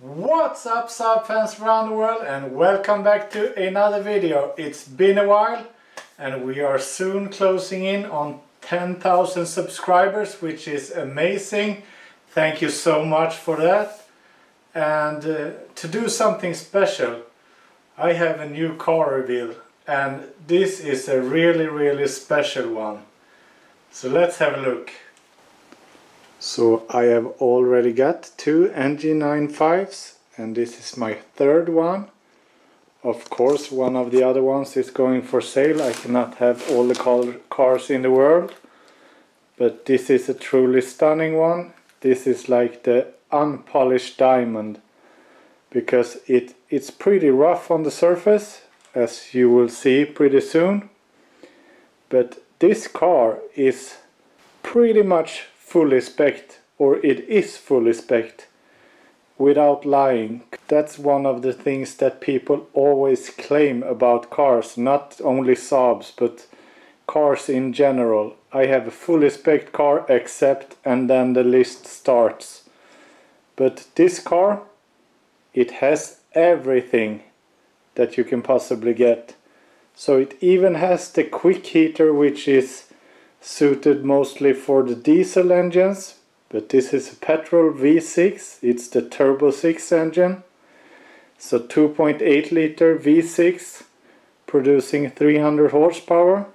What's up Saab fans around the world, and welcome back to another video. It's been a while and we are soon closing in on 10,000 subscribers, which is amazing. Thank you so much for that. And to do something special, I have a new car reveal, and this is a really special one. So let's have a look. So I have already got two ng9-5s, and this is my third one. Of course, one of the other ones is going for sale. I cannot have all the cars in the world, but this is a truly stunning one. This is like the unpolished diamond, because it's pretty rough on the surface, as you will see pretty soon. But this car is pretty much fully spec'd, or it is fully spec'd, without lying. That's one of the things that people always claim about cars, not only Saabs but cars in general. I have a fully spec'd car except, and then the list starts. But this car, it has everything that you can possibly get. So it even has the quick heater, which is suited mostly for the diesel engines, but this is a petrol V6. It's the Turbo6 engine, so 2.8 liter V6 producing 300 horsepower.